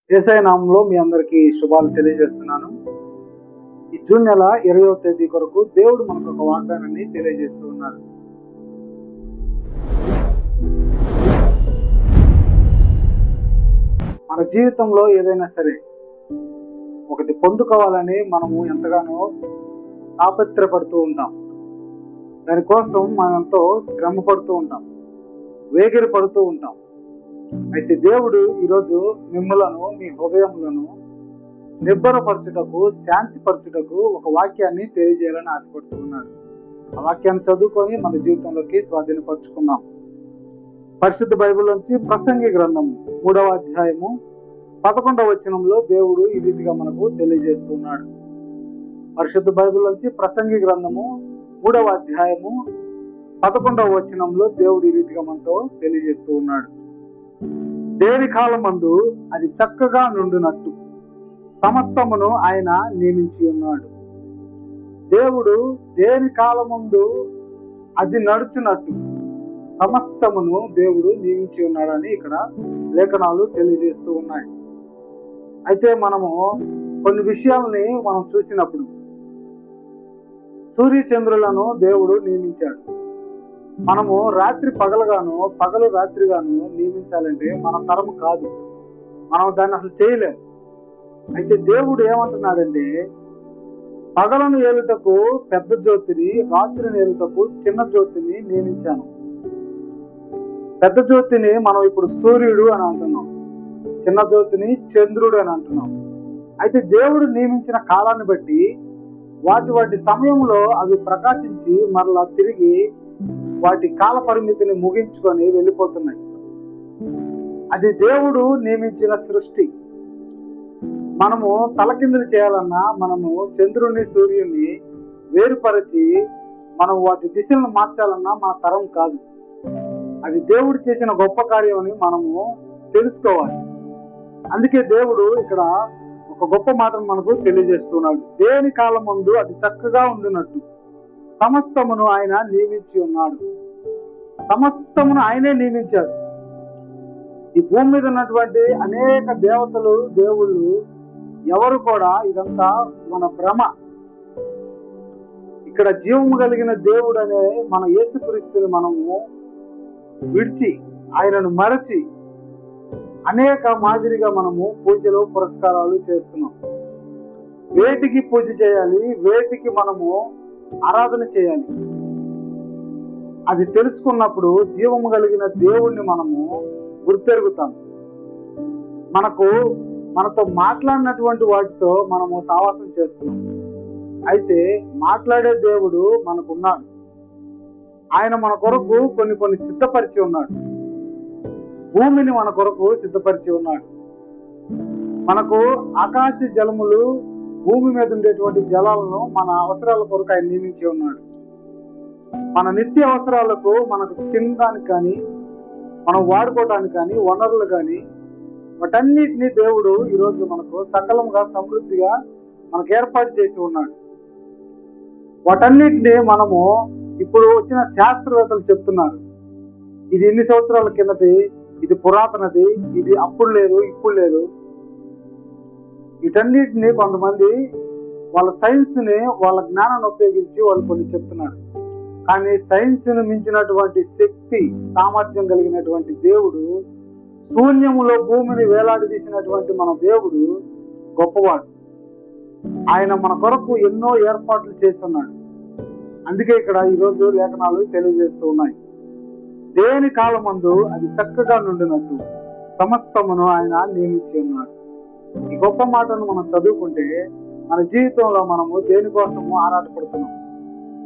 యేసయ్య నామంలో మీ అందరికీ శుభాలు తెలియజేస్తున్నాను. ఈ జూన్ నెల 20వ తేదీ కొరకు దేవుడు మనకు ఒక వాగ్దానాన్ని తెలియజేస్తూ ఉన్నాడు. మన జీవితంలో ఏదైనా సరే ఒకటి పొందుకోవాలని మనము ఎంతగానో తాపత్రపడుతూ ఉంటాం. దానికోసం మనం ఎంతో శ్రమ పడుతూ ఉంటాం, వేగిరి పడుతూ ఉంటాం. అయితే దేవుడు ఈరోజు మిమ్మలను, మీ హృదయములను నిబ్బరపరచుటకు, శాంతిపరచుటకు ఒక వాక్యాన్ని తెలియజేయాలని ఆశపడుతూ ఉన్నాడు. ఆ వాక్యాన్ని చదువుకొని మన జీవితంలోకి స్వాధీనపరచుకుందాం. పరిశుద్ధ బైబిల్ నుంచి ప్రసంగి గ్రంథం 3వ అధ్యాయము 11వ వచనంలో దేవుడు ఈ రీతిగా మనకు తెలియజేస్తున్నాడు. పరిశుద్ధ బైబిల్ నుంచి ప్రసంగి గ్రంథము 3వ అధ్యాయము 11వ వచనంలో దేవుడు ఈ రీతిగా మనతో తెలియజేస్తూ ఉన్నాడు. దేని కాలమందు అది చక్కగా నుండినట్టు సమస్తమును ఆయన నియమించి ఉన్నాడు. దేవుడు దేని కాలమందు అది నడుచున్నట్టు సమస్తమును దేవుడు నియమించి ఉన్నాడని ఇక్కడ లేఖనాలు తెలియజేస్తూ ఉన్నాయి. అయితే మనము కొన్ని విషయాలని మనం చూసినప్పుడు సూర్యచంద్రులను దేవుడు నియమించాడు. మనము రాత్రి పగలుగాను, పగలు రాత్రిగాను నియమించాలంటే మన తరము కాదు, మనం దాన్ని అసలు చేయలేము. అయితే దేవుడు ఏమంటున్నాడంటే, పగలను ఏలుటకు పెద్ద జ్యోతిని, రాత్రిని ఏలుటకు చిన్న జ్యోతిని నియమించాను. పెద్ద జ్యోతిని మనం ఇప్పుడు సూర్యుడు అని అంటున్నాం, చిన్న జ్యోతిని చంద్రుడు అని అంటున్నాం. అయితే దేవుడు నియమించిన కాలాన్ని బట్టి వాటి సమయంలో అవి ప్రకాశించి మరలా తిరిగి వాటి కాల పరిమితిని ముగించుకొని వెళ్ళిపోతున్నాయి. అది దేవుడు నియమించిన సృష్టి. మనము తలకిందులు చేయాలన్నా, మనము చంద్రుని సూర్యుని వేరుపరిచి మనం వాటి దిశలను మార్చాలన్నా మన తరం కాదు. అది దేవుడు చేసిన గొప్ప కార్యం అని మనము తెలుసుకోవాలి. అందుకే దేవుడు ఇక్కడ ఒక గొప్ప మాటను మనకు తెలియజేస్తున్నాడు. దేని కాలం ముందు అది చక్కగా ఉండినట్టు సమస్తమును ఆయన నియమించి ఉన్నాడు. సమస్తమును ఆయనే నియమించాడు. ఈ భూమి మీద ఉన్నటువంటి అనేక దేవతలు, దేవుళ్ళు ఎవరు కూడా ఇదంతా మన భ్రమ. ఇక్కడ జీవము కలిగిన దేవుడు అనే మన యేసుక్రీస్తుని మనము విడిచి, ఆయనను మరచి అనేక మాదిరిగా మనము పూజలు పురస్కారాలు చేస్తున్నాం. వేటికి పూజ చేయాలి, వేటికి మనము ఆరాధన చేయాలి, అది తెలుసుకున్నప్పుడు జీవము కలిగిన దేవుణ్ణి మనము గుర్తెరుగుతాం. మనతో మాట్లాడినటువంటి వాటితో మనము సావాసం చేస్తున్నాం. అయితే మాట్లాడే దేవుడు మనకున్నాడు. ఆయన మన కొరకు కొన్ని సిద్ధపరిచి ఉన్నాడు. భూమిని మన కొరకు సిద్ధపరిచి ఉన్నాడు. మనకు ఆకాశ జలములు, భూమి మీద ఉండేటువంటి జలాలను మన అవసరాల కొరకు ఆయన నియమించి ఉన్నాడు. మన నిత్య అవసరాలకు, మనకు తినడానికి కానీ, మనం వాడుకోవడానికి కానీ, వనరులు కానీ, వాటన్నిటినీ దేవుడు ఈరోజు మనకు సకలంగా, సమృద్ధిగా మనకు ఏర్పాటు చేసి ఉన్నాడు. వాటన్నిటినీ మనము ఇప్పుడు వచ్చిన శాస్త్రవేత్తలు చెప్తున్నారు, ఇది ఎన్ని సంవత్సరాల కిందటి, ఇది పురాతనది, ఇది అప్పుడు లేదు, ఇప్పుడు లేదు. వీటన్నిటిని కొంతమంది వాళ్ళ సైన్స్ ని, వాళ్ళ జ్ఞానాన్ని ఉపయోగించి వాళ్ళు కొన్ని చెప్తున్నారు. కానీ సైన్స్ ను మించినటువంటి శక్తి, సామర్థ్యం కలిగినటువంటి దేవుడు, శూన్యములో భూమిని వేలాడదీసినటువంటి మన దేవుడు గొప్పవాడు. ఆయన మన కొరకు ఎన్నో ఏర్పాట్లు చేస్తున్నాడు. అందుకే ఇక్కడ ఈరోజు లేఖనాలు తెలియజేస్తూ ఉన్నాయి. దేని కాలమందు అది చక్కగా నుండినట్టు సమస్తమును ఆయన నియమించి ఉన్నాడు. ఈ గొప్ప మాటను మనం చదువుకుంటే మన జీవితంలో మనము దేనికోసము ఆరాటపడుతున్నాం,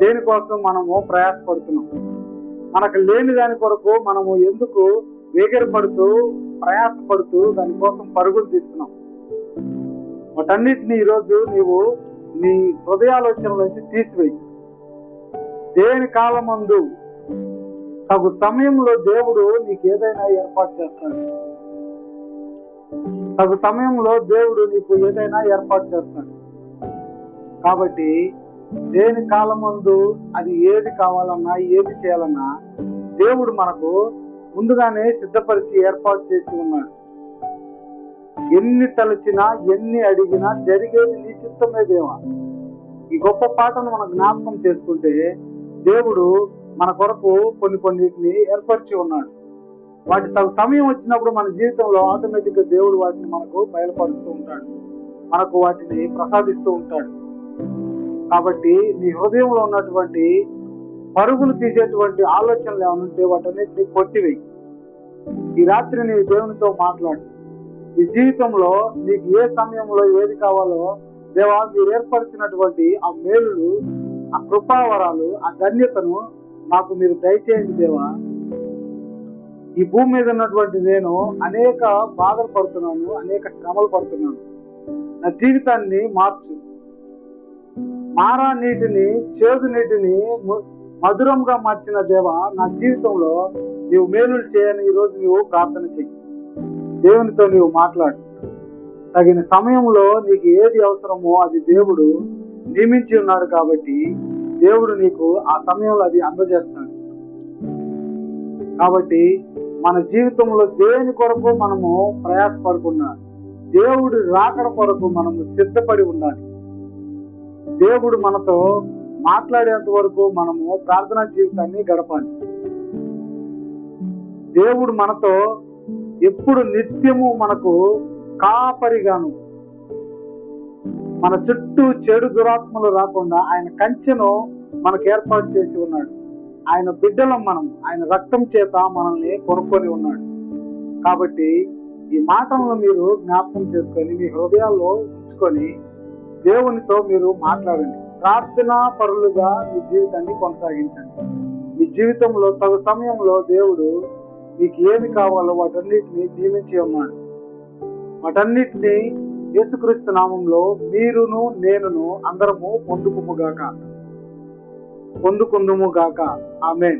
దేనికోసం మనము ప్రయాసపడుతున్నాం, మనకు లేని దాని కొరకు మనము ఎందుకు వేగిరపడుతూ, ప్రయాసపడుతూ దానికోసం పరుగులు తీస్తున్నాం. వాటన్నిటిని ఈరోజు నీవు నీ హృదయాలోచన నుంచి తీసివేయి. దేని కాలమందు తగు సమయంలో దేవుడు నీకు ఏదైనా ఏర్పాటు చేస్తాడు. తగు సమయంలో దేవుడు నీకు ఏదైనా ఏర్పాటు చేస్తాడు. కాబట్టి దేని కాలమందు అది ఏది కావాలన్నా, ఏది చేయాలన్నా దేవుడు మనకు ముందుగానే సిద్ధపరిచి ఏర్పాటు చేసి ఉన్నాడు. ఎన్ని తలచినా ఎన్ని అడిగినా జరిగేది నీ చిత్తమే దేవా. ఈ గొప్ప పాటను మనం జ్ఞాపకం చేసుకుంటే దేవుడు మన కొరకు కొన్నిటిని ఏర్పరిచి ఉన్నాడు. వాటి తగు సమయం వచ్చినప్పుడు మన జీవితంలో ఆటోమేటిక్ గా దేవుడు వాటిని మనకు బయలుపరుస్తూ ఉంటాడు, మనకు వాటిని ప్రసాదిస్తూ ఉంటాడు. కాబట్టి నీ హృదయంలో ఉన్నటువంటి పరుగులు తీసేటువంటి ఆలోచనలు ఏమైనా ఉంటే వాటన్నిటిని కొట్టివేయి. ఈ రాత్రి నీ దేవునితో మాట్లాడు. ఈ జీవితంలో నీకు ఏ సమయంలో ఏది కావాలో దేవా మీరు ఏర్పరిచినటువంటి ఆ మేలులు, ఆ కృపావరాలు, ఆ ధన్యతను నాకు మీరు దయచేయండి దేవా. ఈ భూమి మీద ఉన్నటువంటి నేను అనేక బాధలు పడుతున్నాను, అనేక శ్రమలు పడుతున్నాను. నా జీవితాన్ని మార్చు. మారా నీటిని, చేదు నీటిని మధురంగా మార్చిన దేవా, నా జీవితంలో నీవు మేలులు చేయని ఈరోజు నీవు ప్రార్థన చెయ్యి. దేవునితో నీవు మాట్లాడు. తగిన సమయంలో నీకు ఏది అవసరమో అది దేవుడు నియమించి ఉన్నాడు కాబట్టి దేవుడు నీకు ఆ సమయంలో అది అందజేస్తాడు. కాబట్టి మన జీవితంలో దేని కొరకు మనము ప్రయాసపడుకున్నా దేవుడు రాకడ కొరకు మనము సిద్ధపడి ఉండాలి. దేవుడు మనతో మాట్లాడేంత వరకు మనము ప్రార్థనా జీవితాన్ని గడపాలి. దేవుడు మనతో ఎప్పుడు నిత్యము మనకు కాపరిగాను, మన చుట్టూ చెడు దురాత్మలు రాకుండా ఆయన కంచెను మనకు ఏర్పాటు చేసి ఉన్నాడు. ఆయన బిడ్డలం మనం, ఆయన రక్తం చేత మనల్ని కొనుక్కొని ఉన్నాడు. కాబట్టి ఈ మాటలను మీరు జ్ఞాపకం చేసుకొని మీ హృదయాల్లో ఉంచుకొని దేవునితో మీరు మాట్లాడండి. ప్రార్థనా పరులుగా మీ జీవితాన్ని కొనసాగించండి. మీ జీవితంలో తగు సమయంలో దేవుడు మీకు ఏమి కావాలో వాటన్నిటిని నియమించి ఉన్నాడు. వాటన్నిటిని యేసుక్రీస్తు నామంలో మీరును నేనును అందరము పొందుకుందుము గాక. ఆమేన్.